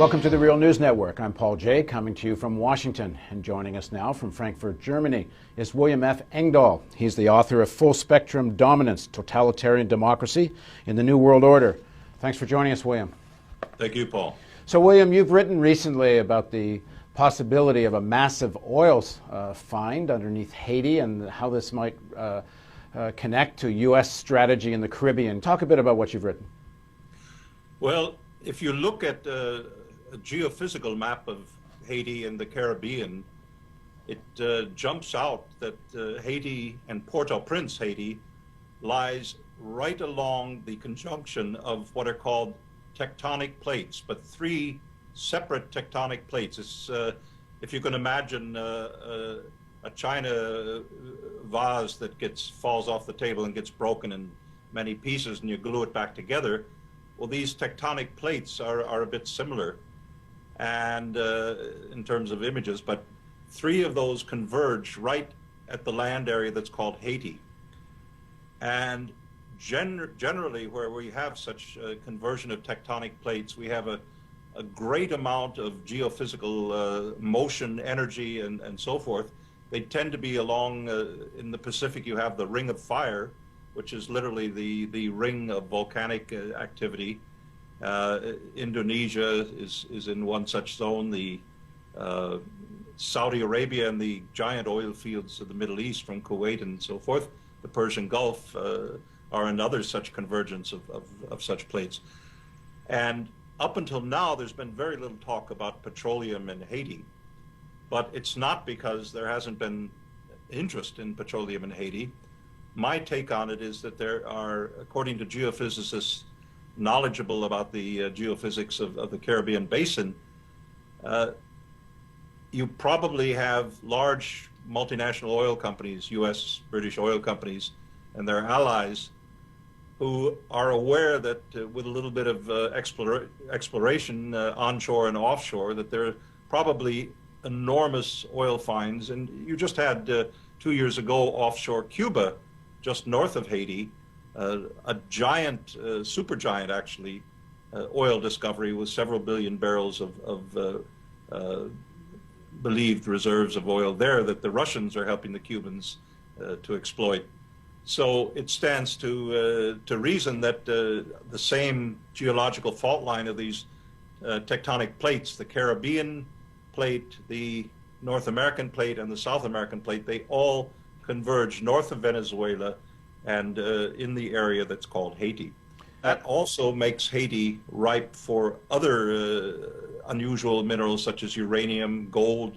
Welcome to the Real News Network. I'm Paul Jay, coming to you from Washington. And joining us now from Frankfurt, Germany, is William F. Engdahl. He's the author of Full Spectrum Dominance, Totalitarian Democracy in the New World Order. Thanks for joining us, William. Thank you, Paul. So, William, you've written recently about the possibility of a massive oil find underneath Haiti and how this might connect to U.S. strategy in the Caribbean. Talk a bit about what you've written. Well, if you look at a geophysical map of Haiti and the Caribbean, it jumps out that Haiti and Port-au-Prince, Haiti, lies right along the conjunction of what are called tectonic plates, but three separate tectonic plates. It's, if you can imagine a china vase that falls off the table and gets broken in many pieces and you glue it back together, well, these tectonic plates are a bit similar and in terms of images, but three of those converge right at the land area that's called Haiti. And generally, where we have such a conversion of tectonic plates, we have a great amount of geophysical motion, energy, and so forth. They tend to be along, in the Pacific, you have the Ring of Fire, which is literally the ring of volcanic activity. Indonesia is in one such zone. The Saudi Arabia and the giant oil fields of the Middle East from Kuwait and so forth, the Persian Gulf, are another such convergence of such plates. And up until now, there's been very little talk about petroleum in Haiti, but it's not because there hasn't been interest in petroleum in Haiti. My take on it is that there are, according to geophysicists knowledgeable about the geophysics of the Caribbean basin, you probably have large multinational oil companies, U.S., British oil companies, and their allies, who are aware that with a little bit of exploration onshore and offshore, that there are probably enormous oil finds. And you just had 2 years ago offshore Cuba, just north of Haiti, a giant, supergiant actually, oil discovery with several billion barrels of believed reserves of oil there that the Russians are helping the Cubans to exploit. So it stands to reason that the same geological fault line of these tectonic plates, the Caribbean plate, the North American plate, and the South American plate, they all converge north of Venezuela and in the area that's called Haiti. That also makes Haiti ripe for other unusual minerals such as uranium, gold,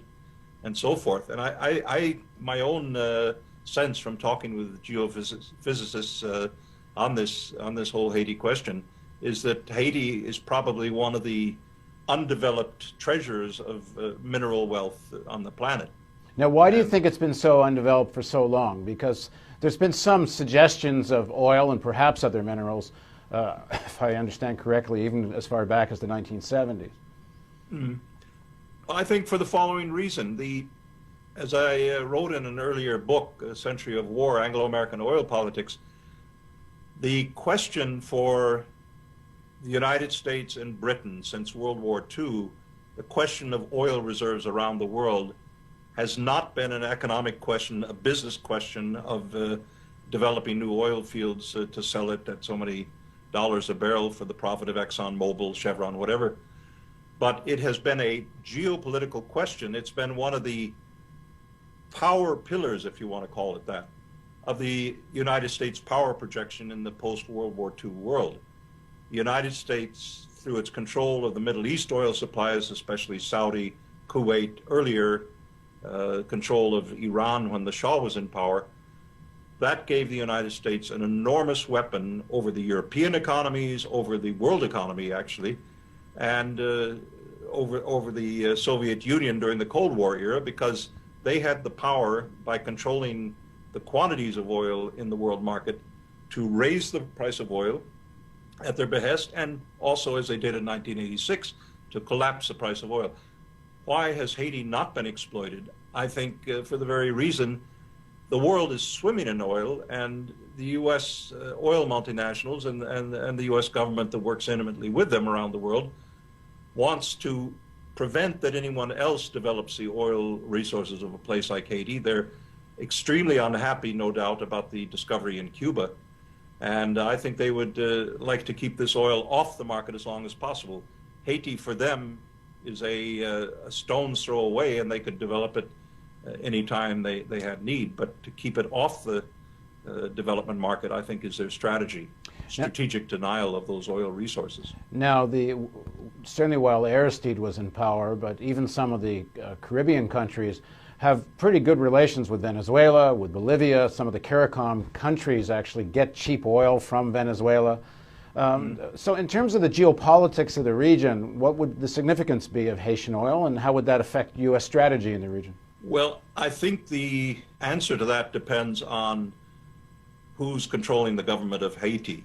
and so forth. And I my own sense from talking with geophysicists on this whole Haiti question is that Haiti is probably one of the undeveloped treasures of mineral wealth on the planet. Now, why do you think it's been so undeveloped for so long? Because there's been some suggestions of oil and perhaps other minerals, if I understand correctly, even as far back as the 1970s. Mm-hmm. I think for the following reason. As I wrote in an earlier book, A Century of War, Anglo-American Oil Politics, the question for the United States and Britain since World War II, the question of oil reserves around the world, has not been an economic question, a business question of developing new oil fields to sell it at so many dollars a barrel for the profit of Exxon, Mobil, Chevron, whatever. But it has been a geopolitical question. It's been one of the power pillars, if you want to call it that, of the United States power projection in the post-World War II world. The United States, through its control of the Middle East oil supplies, especially Saudi, Kuwait, earlier control of Iran when the Shah was in power, that gave the United States an enormous weapon over the European economies, over the world economy actually, and over the Soviet Union during the Cold War era, because they had the power, by controlling the quantities of oil in the world market, to raise the price of oil at their behest, and also, as they did in 1986, to collapse the price of oil. Why has Haiti not been exploited? I think for the very reason the world is swimming in oil, and the U.S. Oil multinationals and the U.S. government that works intimately with them around the world wants to prevent that anyone else develops the oil resources of a place like Haiti. They're extremely unhappy, no doubt, about the discovery in Cuba. And I think they would like to keep this oil off the market as long as possible. Haiti, for them, is a stone's throw away, and they could develop it anytime they had need. But to keep it off the development market, I think, is their strategy. Strategic denial of those oil resources. Now, certainly while Aristide was in power, but even some of the Caribbean countries have pretty good relations with Venezuela, with Bolivia. Some of the CARICOM countries actually get cheap oil from Venezuela. So in terms of the geopolitics of the region, what would the significance be of Haitian oil, and how would that affect U.S. strategy in the region? Well, I think the answer to that depends on who's controlling the government of Haiti.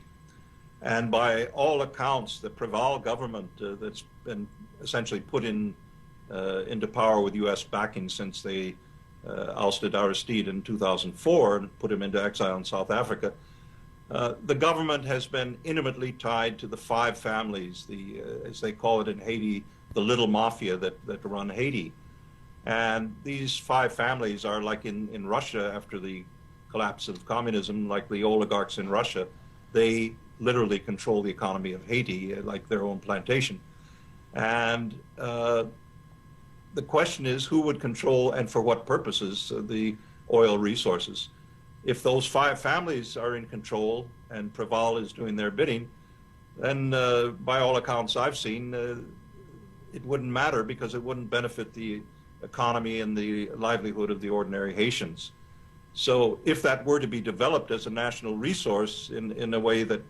And by all accounts, the prale government that's been essentially put into power with U.S. backing since they ousted Aristide in 2004 and put him into exile in South Africa, the government has been intimately tied to the five families, as they call it in Haiti, the little mafia that run Haiti. And these five families are like in Russia after the collapse of communism, like the oligarchs in Russia. They literally control the economy of Haiti like their own plantation. And the question is, who would control and for what purposes the oil resources? If those five families are in control and prale is doing their bidding, then by all accounts I've seen, it wouldn't matter because it wouldn't benefit the economy and the livelihood of the ordinary Haitians. So if that were to be developed as a national resource in a way that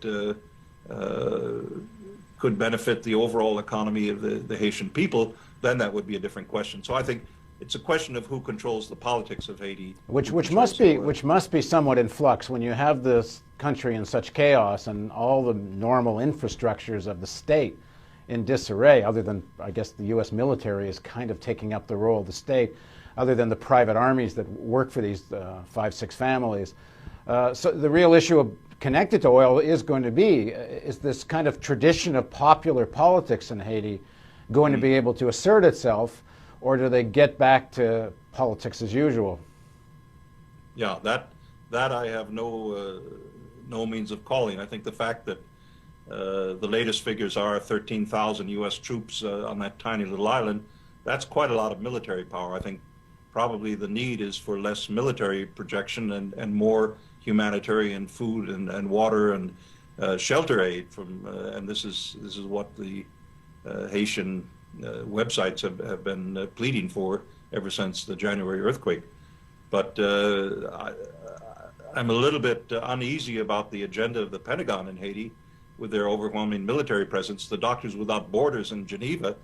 could benefit the overall economy of the Haitian people, then that would be a different question. So I think it's a question of who controls the politics of Haiti. Which must be somewhat in flux when you have this country in such chaos and all the normal infrastructures of the state in disarray, other than, I guess, the U.S. military is kind of taking up the role of the state, other than the private armies that work for these 5-6 families. So the real issue connected to oil is going to be, is this kind of tradition of popular politics in Haiti going to be able to assert itself, or do they get back to politics as usual? Yeah, that I have no means of calling. I think the fact that the latest figures are 13,000 U.S. troops on that tiny little island, that's quite a lot of military power. I think probably the need is for less military projection and more humanitarian food and water and shelter aid from, and this is what the Haitian websites have been pleading for ever since the January earthquake. But I'm a little bit uneasy about the agenda of the Pentagon in Haiti with their overwhelming military presence. The Doctors Without Borders in Geneva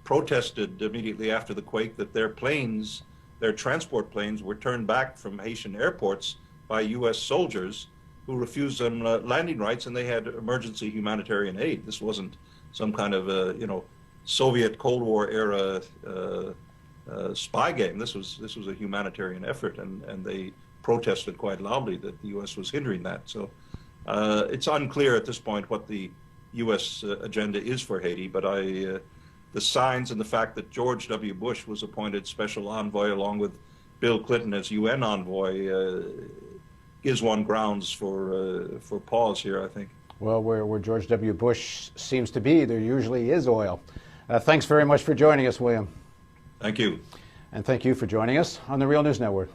protested immediately after the quake that their planes, their transport planes, were turned back from Haitian airports by U.S. soldiers who refused them landing rights, and they had emergency humanitarian aid. This wasn't some kind of Soviet Cold War era spy game. This was a humanitarian effort, and they protested quite loudly that the U.S. was hindering that. So it's unclear at this point what the U.S. agenda is for Haiti, but the signs and the fact that George W. Bush was appointed special envoy along with Bill Clinton as UN envoy gives one grounds for pause here, I think. Well, where George W. Bush seems to be, there usually is oil. Thanks very much for joining us, William. Thank you. And thank you for joining us on the Real News Network.